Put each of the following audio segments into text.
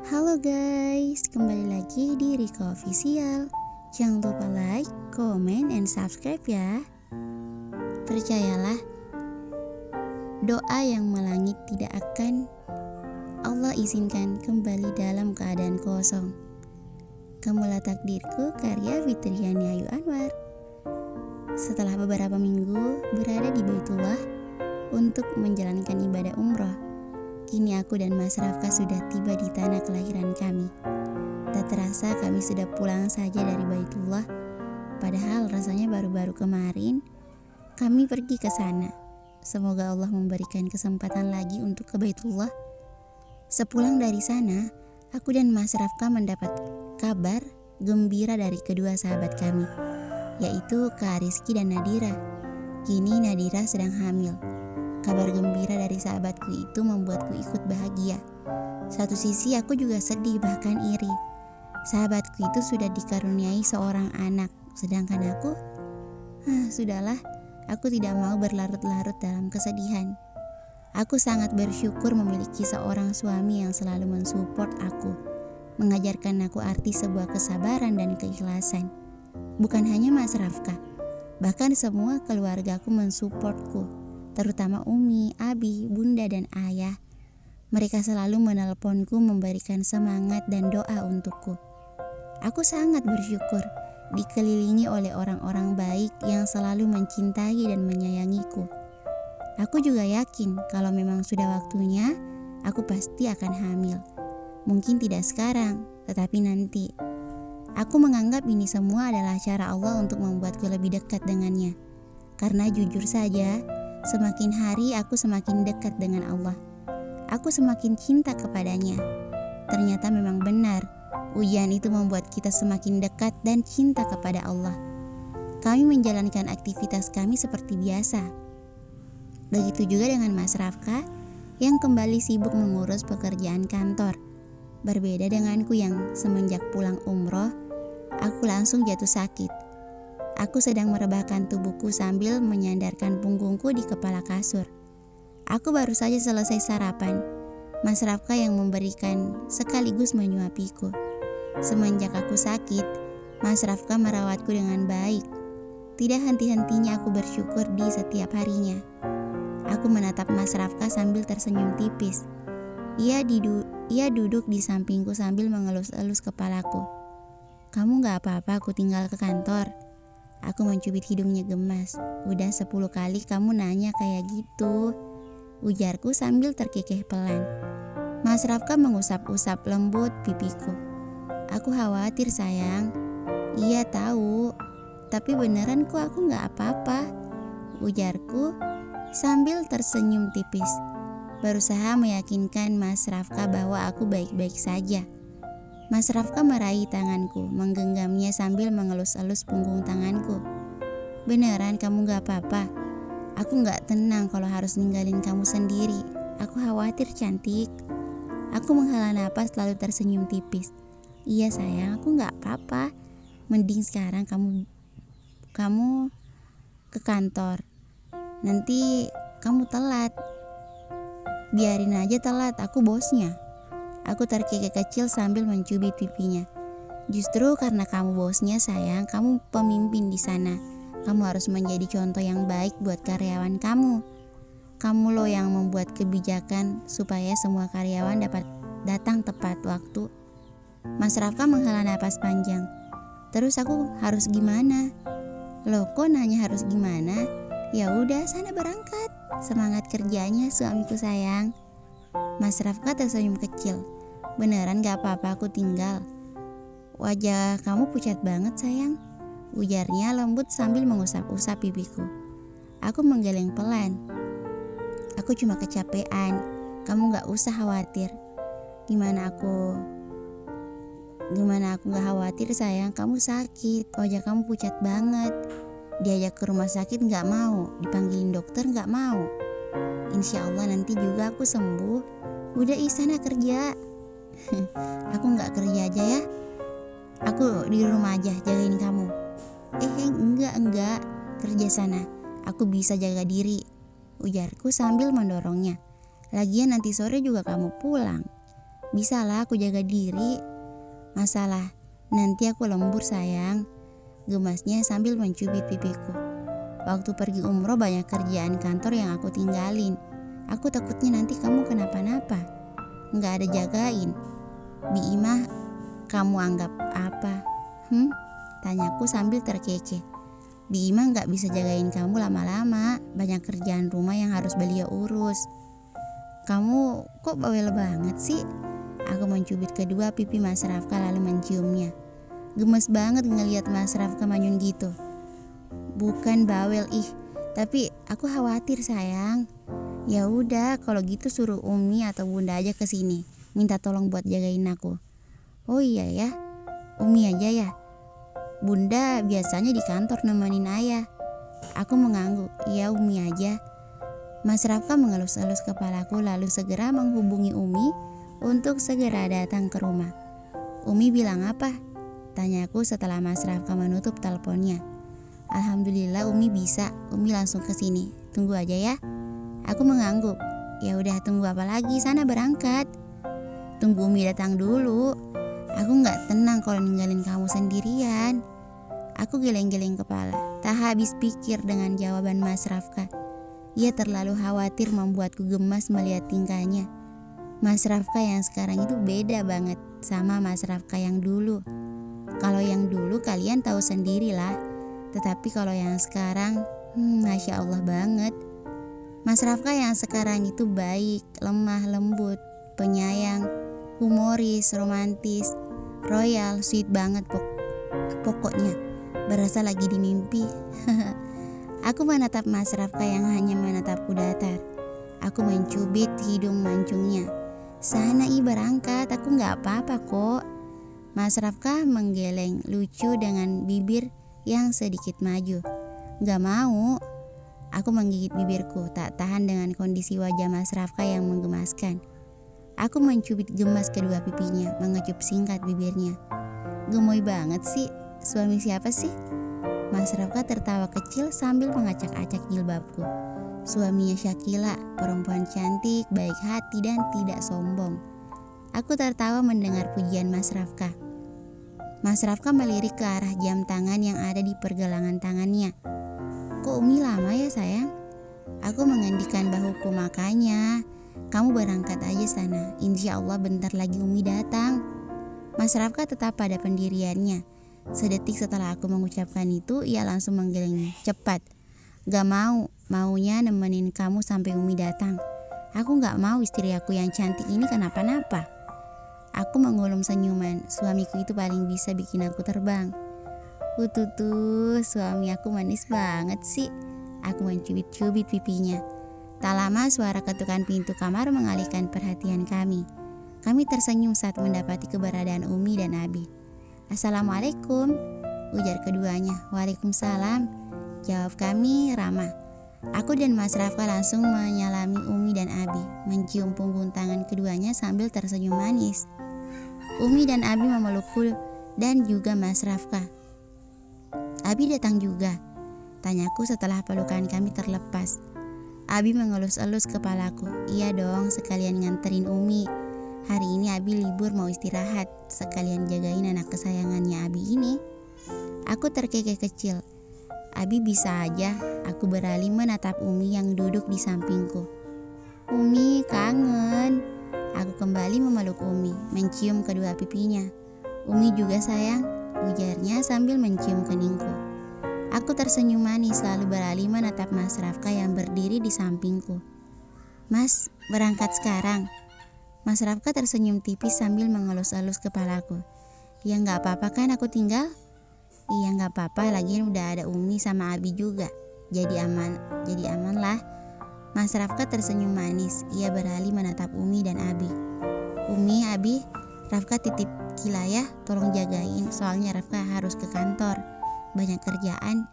Halo guys, kembali lagi di Riko Official. Jangan lupa like, comment, and subscribe ya. Percayalah, doa yang melangit tidak akan Allah izinkan kembali dalam keadaan kosong. Kamulah takdirku, karya Fitriani Ayu Anwar. Setelah beberapa minggu berada di Baitullah untuk menjalankan ibadah umroh, kini aku dan Mas Rafka sudah tiba di tanah kelahiran kami. Tak terasa kami sudah pulang saja dari Baitullah, padahal rasanya baru-baru kemarin kami pergi ke sana. Semoga Allah memberikan kesempatan lagi untuk ke Baitullah. Sepulang dari sana, aku dan Mas Rafka mendapat kabar gembira dari kedua sahabat kami, yaitu Kak Rizky dan Nadira. Kini Nadira sedang hamil. Kabar gembira dari sahabatku itu membuatku ikut bahagia. Satu sisi aku juga sedih, bahkan iri. Sahabatku itu sudah dikaruniai seorang anak, sedangkan aku, sudahlah, aku tidak mau berlarut-larut dalam kesedihan. Aku sangat bersyukur memiliki seorang suami yang selalu mensupport aku, mengajarkan aku arti sebuah kesabaran dan keikhlasan. Bukan hanya Mas Rafka, bahkan semua keluargaku mensupportku, terutama Umi, Abi, Bunda, dan Ayah. Mereka selalu menelponku memberikan semangat dan doa untukku. Aku sangat bersyukur dikelilingi oleh orang-orang baik yang selalu mencintai dan menyayangiku. Aku juga yakin kalau memang sudah waktunya, aku pasti akan hamil. Mungkin tidak sekarang, tetapi nanti. Aku menganggap ini semua adalah cara Allah untuk membuatku lebih dekat dengannya. Karena jujur saja, semakin hari aku semakin dekat dengan Allah. Aku semakin cinta kepadanya. Ternyata memang benar, ujian itu membuat kita semakin dekat dan cinta kepada Allah. Kami menjalankan aktivitas kami seperti biasa. Begitu juga dengan Mas Rafka yang kembali sibuk mengurus pekerjaan kantor. Berbeda denganku yang semenjak pulang umroh, aku langsung jatuh sakit. Aku sedang merebahkan tubuhku sambil menyandarkan punggungku di kepala kasur. Aku baru saja selesai sarapan. Mas Rafka yang memberikan sekaligus menyuapiku. Semenjak aku sakit, Mas Rafka merawatku dengan baik. Tidak henti-hentinya aku bersyukur di setiap harinya. Aku menatap Mas Rafka sambil tersenyum tipis. Ia duduk di sampingku sambil mengelus-elus kepalaku. "Kamu gak apa-apa aku tinggal ke kantor?" Aku mencubit hidungnya gemas. "Udah 10 kali kamu nanya kayak gitu," ujarku sambil terkekeh pelan. Mas Rafka mengusap-usap lembut pipiku. "Aku khawatir sayang." "Iya tahu, tapi beneran kok aku gak apa-apa," ujarku sambil tersenyum tipis. Berusaha meyakinkan Mas Rafka bahwa aku baik-baik saja. Mas Rafka meraih tanganku, menggenggamnya sambil mengelus-elus punggung tanganku. "Beneran kamu gak apa-apa? Aku gak tenang kalau harus ninggalin kamu sendiri. Aku khawatir cantik." Aku menghela napas lalu tersenyum tipis. "Iya sayang, aku gak apa-apa. Mending sekarang kamu ke kantor. Nanti kamu telat." "Biarin aja telat, aku bosnya." Aku terkekeh kecil sambil mencubit pipinya. "Justru karena kamu bosnya sayang, kamu pemimpin di sana. Kamu harus menjadi contoh yang baik buat karyawan kamu. Kamu loh yang membuat kebijakan supaya semua karyawan dapat datang tepat waktu." Mas Rafka menghela napas panjang. "Terus aku harus gimana?" "Loh kok nanya harus gimana? Ya udah sana berangkat. Semangat kerjanya suamiku sayang." Mas Rafka tersenyum kecil. "Beneran gak apa-apa aku tinggal?" "Wajah kamu pucat banget sayang," ujarnya lembut sambil mengusap-usap pipiku. Aku menggeleng pelan. "Aku cuma kecapean. Kamu gak usah khawatir." Gimana aku gak khawatir sayang, kamu sakit, wajah kamu pucat banget. Diajak ke rumah sakit gak mau, dipanggilin dokter gak mau. Insya Allah nanti juga aku sembuh. Udah sana kerja. "Aku gak kerja aja ya. Aku di rumah aja jagain kamu." Enggak. Kerja sana. Aku bisa jaga diri," ujarku sambil mendorongnya. "Lagian nanti sore juga kamu pulang." Bisalah aku jaga diri. Masalah, nanti aku lembur sayang, gemasnya sambil mencubit pipiku. Waktu pergi umroh banyak kerjaan kantor yang aku tinggalin. Aku takutnya nanti kamu kenapa-napa. Nggak ada jagain. Bi Imah, kamu anggap apa? Tanyaku sambil terkekeh. Bi Imah nggak bisa jagain kamu lama-lama. Banyak kerjaan rumah yang harus beliau urus. Kamu kok bawel banget sih? Aku mencubit kedua pipi Mas Rafka lalu menciumnya. Gemes banget ngelihat Mas Rafka manyun gitu. Bukan bawel tapi aku khawatir sayang. Ya udah, kalau gitu suruh Umi atau Bunda aja ke sini. Minta tolong buat jagain aku. Oh iya ya, Umi aja ya. Bunda biasanya di kantor nemenin ayah. Aku mengangguk, iya Umi aja. Mas Rafka mengelus-elus kepalaku lalu segera menghubungi Umi untuk segera datang ke rumah. Umi bilang apa? Tanyaku setelah Mas Rafka menutup teleponnya. Alhamdulillah Umi bisa. Umi langsung ke sini. Tunggu aja ya. Aku mengangguk. Ya udah, tunggu apa lagi, sana berangkat. Tunggu Umi datang dulu. Aku nggak tenang kalau ninggalin kamu sendirian. Aku geleng-geleng kepala. Tak habis pikir dengan jawaban Mas Rafka. Ia terlalu khawatir membuatku gemas melihat tingkahnya. Mas Rafka yang sekarang itu beda banget sama Mas Rafka yang dulu. Kalau yang dulu kalian tahu sendirilah. Tetapi kalau yang sekarang, Masya Allah banget. Mas Rafka yang sekarang itu baik, lemah lembut, penyayang, humoris, romantis, royal, sweet banget pokoknya. Berasa lagi di mimpi. Aku menatap Mas Rafka yang hanya menatapku datar. Aku mencubit hidung mancungnya. Sana berangkat, aku gak apa-apa kok. Mas Rafka menggeleng lucu dengan bibir yang sedikit maju. Gak mau. Aku menggigit bibirku, tak tahan dengan kondisi wajah Mas Rafka yang menggemaskan. Aku mencubit gemas kedua pipinya, mengecup singkat bibirnya. Gemoy banget sih, suami siapa sih? Mas Rafka tertawa kecil sambil mengacak-acak jilbabku. Suaminya Syakila, perempuan cantik, baik hati dan tidak sombong. Aku tertawa mendengar pujian Mas Rafka. Mas Rafka melirik ke arah jam tangan yang ada di pergelangan tangannya. Kok Umi lama ya sayang? Aku mengendikan bahuku, makanya kamu berangkat aja sana. Insya Allah bentar lagi Umi datang. Mas Rafka tetap pada pendiriannya. Sedetik setelah aku mengucapkan itu, ia langsung menggeleng cepat. Gak mau, maunya nemenin kamu sampai Umi datang. Aku gak mau istri aku yang cantik ini kenapa-napa. Aku mengulum senyuman, suamiku itu paling bisa bikin aku terbang. Suami aku manis banget sih. Aku mencubit-cubit pipinya. Tak lama suara ketukan pintu kamar mengalihkan perhatian kami. Kami tersenyum saat mendapati keberadaan Umi dan Abi. Assalamualaikum, ujar keduanya. Waalaikumsalam, jawab kami ramah. Aku dan Mas Rafka langsung menyalami Umi dan Abi, mencium punggung tangan keduanya sambil tersenyum manis. Umi dan Abi memelukku dan juga Mas Rafka. Abi datang juga, tanyaku setelah pelukan kami terlepas. Abi mengelus-elus kepalaku. Iya dong, sekalian nganterin Umi. Hari ini Abi libur mau istirahat, sekalian jagain anak kesayangannya Abi ini. Aku terkekeh kecil. Abi bisa aja. Aku beralih menatap Umi yang duduk di sampingku. Umi, kangen. Aku kembali memeluk Umi, mencium kedua pipinya. Umi juga sayang, ujarnya sambil mencium keningku. Aku tersenyum manis lalu beralih menatap Mas Rafka yang berdiri di sampingku. Mas, berangkat sekarang. Mas Rafka tersenyum tipis sambil mengelus-elus kepalaku. Ya gak apa-apa kan aku tinggal? Iya gak apa-apa, lagian udah ada Umi sama Abi juga. Jadi aman lah. Mas Rafka tersenyum manis. Ia beralih menatap Umi dan Abi. Umi, Abi, Rafka titip Kila ya, tolong jagain. Soalnya Rafka harus ke kantor, banyak kerjaan.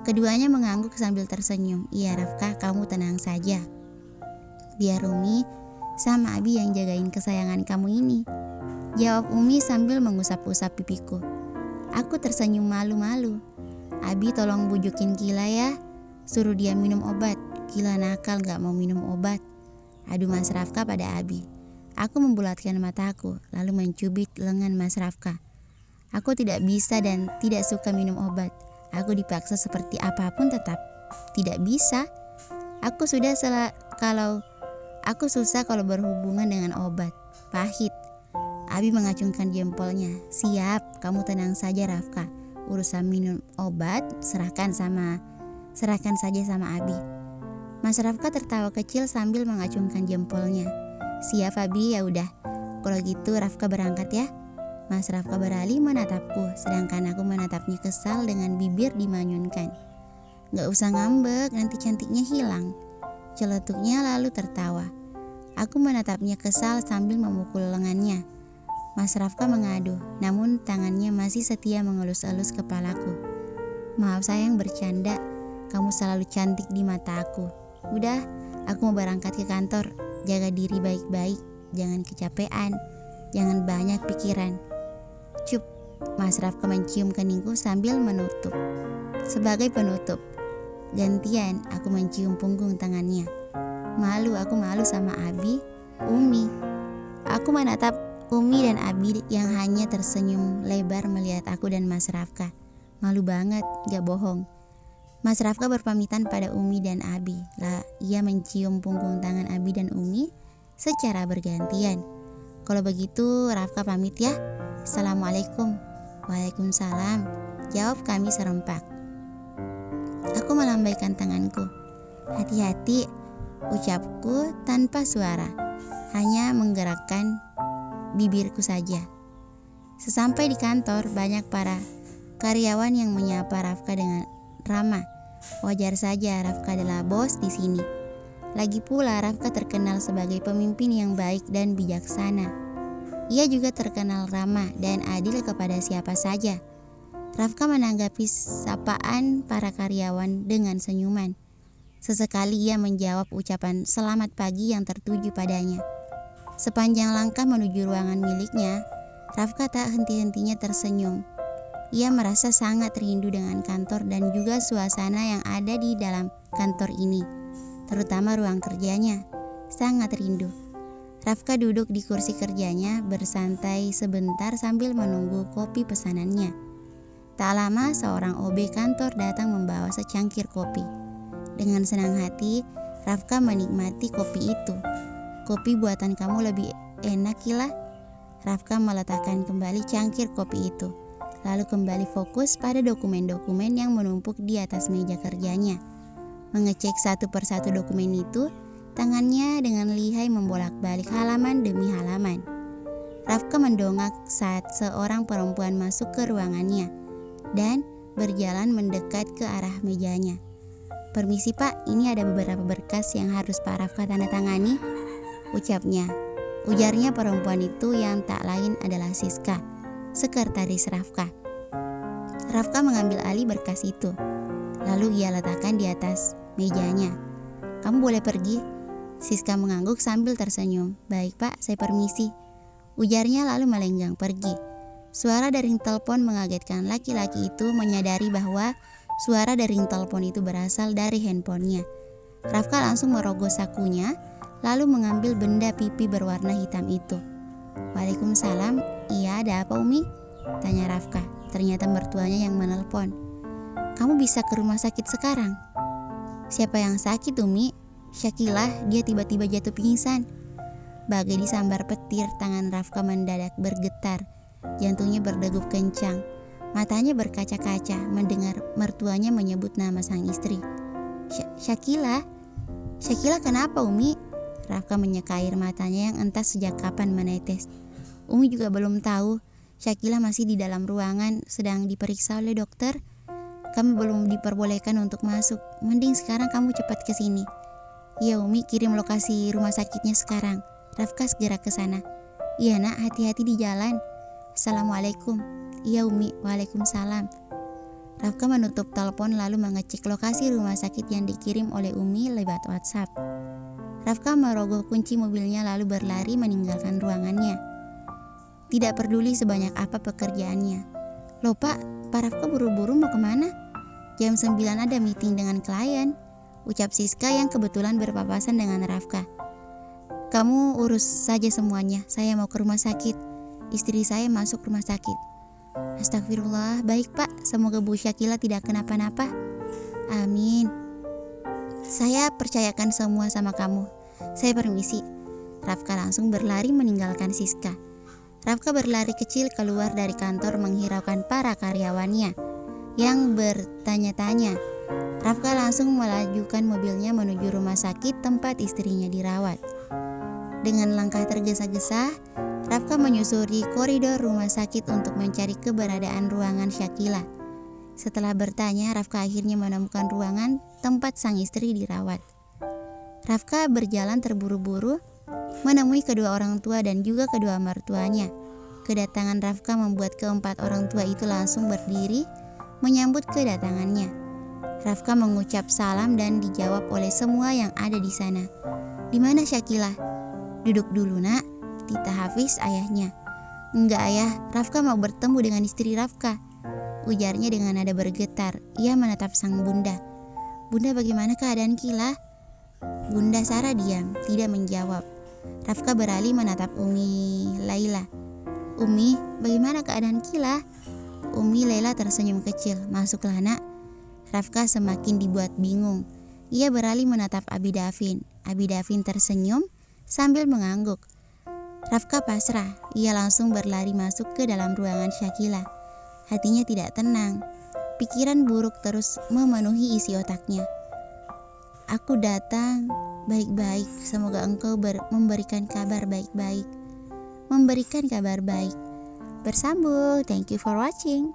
Keduanya mengangguk sambil tersenyum. Iya Rafka, kamu tenang saja. Biar Umi sama Abi yang jagain kesayangan kamu ini, jawab Umi sambil mengusap-usap pipiku. Aku tersenyum malu-malu. Abi tolong bujukin Kila ya, suruh dia minum obat. Kila nakal gak mau minum obat. Adu Mas Rafka pada Abi. Aku membulatkan mataku, lalu mencubit lengan Mas Rafka. Aku tidak bisa dan tidak suka minum obat. Aku dipaksa seperti apapun tetap tidak bisa. Aku susah kalau berhubungan dengan obat. Pahit. Abi mengacungkan jempolnya. Siap, kamu tenang saja Rafka. Urusan minum obat serahkan saja sama Abi. Mas Rafka tertawa kecil sambil mengacungkan jempolnya. Siap Abi, ya udah. Kalau gitu Rafka berangkat ya. Mas Rafka beralih menatapku, sedangkan aku menatapnya kesal dengan bibir dimanyunkan. Gak usah ngambek, nanti cantiknya hilang. Celetuknya lalu tertawa. Aku menatapnya kesal sambil memukul lengannya. Mas Rafka mengadu, namun tangannya masih setia mengelus-elus kepalaku. Maaf sayang, bercanda. Kamu selalu cantik di mata aku. Udah, aku mau berangkat ke kantor. Jaga diri baik-baik, jangan kecapean, jangan banyak pikiran. Cup, Mas Rafka mencium keningku sambil menutup. Sebagai penutup, gantian aku mencium punggung tangannya. Aku malu sama Abi, Umi. Aku menatap Umi dan Abi yang hanya tersenyum lebar melihat aku dan Mas Rafka. Malu banget, gak bohong. Mas Rafka berpamitan pada Umi dan Abi. Ia mencium punggung tangan Abi dan Umi secara bergantian. Kalau begitu Rafka pamit ya. Assalamualaikum. Waalaikumsalam, jawab kami serempak. Aku melambaikan tanganku. Hati-hati, ucapku tanpa suara, hanya menggerakkan bibirku saja. Sesampai di kantor, banyak para karyawan yang menyapa Rafka dengan ramah. Wajar saja, Rafka adalah bos di sini. Lagi pula Rafka terkenal sebagai pemimpin yang baik dan bijaksana. Ia juga terkenal ramah dan adil kepada siapa saja. Rafka menanggapi sapaan para karyawan dengan senyuman. Sesekali ia menjawab ucapan selamat pagi yang tertuju padanya. Sepanjang langkah menuju ruangan miliknya, Rafka tak henti-hentinya tersenyum. Ia merasa sangat rindu dengan kantor dan juga suasana yang ada di dalam kantor ini, terutama ruang kerjanya. Sangat rindu. Rafka duduk di kursi kerjanya, bersantai sebentar sambil menunggu kopi pesanannya. Tak lama seorang OB kantor datang membawa secangkir kopi. Dengan senang hati, Rafka menikmati kopi itu. Kopi buatan kamu lebih enak Kila. Rafka meletakkan kembali cangkir kopi itu, lalu kembali fokus pada dokumen-dokumen yang menumpuk di atas meja kerjanya. Mengecek satu persatu dokumen itu, tangannya dengan lihai membolak-balik halaman demi halaman. Rafka mendongak saat seorang perempuan masuk ke ruangannya dan berjalan mendekat ke arah mejanya. Permisi Pak, ini ada beberapa berkas yang harus Pak Rafka tanda tangani, ucapnya. Ujarnya perempuan itu yang tak lain adalah Siska, sekretaris Rafka. Rafka mengambil alih berkas itu, lalu ia letakkan di atas mejanya. Kamu boleh pergi. Siska mengangguk sambil tersenyum. Baik Pak, saya permisi, ujarnya lalu melenggang pergi. Suara dering telepon mengagetkan laki-laki itu menyadari bahwa suara dering telepon itu berasal dari handphonenya. Rafka langsung merogoh sakunya, lalu mengambil benda pipi berwarna hitam itu. Waalaikumsalam, iya ada apa Umi? Tanya Rafka. Ternyata mertuanya yang menelpon. Kamu bisa ke rumah sakit sekarang? Siapa yang sakit Umi? Syakilah, dia tiba-tiba jatuh pingsan. Bagai disambar petir, tangan Rafka mendadak bergetar. Jantungnya berdegup kencang. Matanya berkaca-kaca mendengar mertuanya menyebut nama sang istri. Syakila? Syakila kenapa Umi? Rafka menyeka air matanya yang entah sejak kapan menetes. Umi juga belum tahu. Syakila masih di dalam ruangan sedang diperiksa oleh dokter. Kami belum diperbolehkan untuk masuk. Mending sekarang kamu cepat ke sini. Iya Umi, kirim lokasi rumah sakitnya sekarang. Rafka segera ke sana. Iya nak, hati-hati di jalan. Assalamualaikum. Iya Umi, waalaikumsalam. Rafka menutup telepon lalu mengecek lokasi rumah sakit yang dikirim oleh Umi lewat WhatsApp. Rafka merogoh kunci mobilnya lalu berlari meninggalkan ruangannya. Tidak peduli sebanyak apa pekerjaannya. Loh Pak Rafka buru-buru mau kemana? Jam 9 ada meeting dengan klien, ucap Siska yang kebetulan berpapasan dengan Rafka. Kamu urus saja semuanya, saya mau ke rumah sakit. Istri saya masuk rumah sakit. Astagfirullah, baik Pak, semoga Bu Syakila tidak kenapa-napa. Amin. Saya percayakan semua sama kamu. Saya permisi. Rafka langsung berlari meninggalkan Siska. Rafka berlari kecil keluar dari kantor menghiraukan para karyawannya yang bertanya-tanya. Rafka langsung melajukan mobilnya menuju rumah sakit tempat istrinya dirawat. Dengan langkah tergesa-gesa, Rafka menyusuri koridor rumah sakit untuk mencari keberadaan ruangan Syakila. Setelah bertanya, Rafka akhirnya menemukan ruangan tempat sang istri dirawat. Rafka berjalan terburu-buru menemui kedua orang tua dan juga kedua mertuanya. Kedatangan Rafka membuat keempat orang tua itu langsung berdiri menyambut kedatangannya. Rafka mengucap salam dan dijawab oleh semua yang ada di sana. "Di mana Syakila?" "Duduk dulu nak," Tita Hafiz ayahnya. "Enggak ayah, Rafka mau bertemu dengan istri Rafka," ujarnya dengan nada bergetar. Ia menatap sang bunda. "Bunda, bagaimana keadaan Kila?" Bunda Sarah diam, tidak menjawab. Rafka beralih menatap Umi Laila. "Umi, bagaimana keadaan Kila?" Umi Laila tersenyum kecil. "Masuklah nak." Rafka semakin dibuat bingung. Ia beralih menatap Abi Davin. Abi Davin tersenyum sambil mengangguk. Rafka pasrah. Ia langsung berlari masuk ke dalam ruangan Syakila. Hatinya tidak tenang. Pikiran buruk terus memenuhi isi otaknya. "Aku datang baik-baik. Semoga engkau memberikan kabar baik-baik." Memberikan kabar baik. Bersambung. Thank you for watching.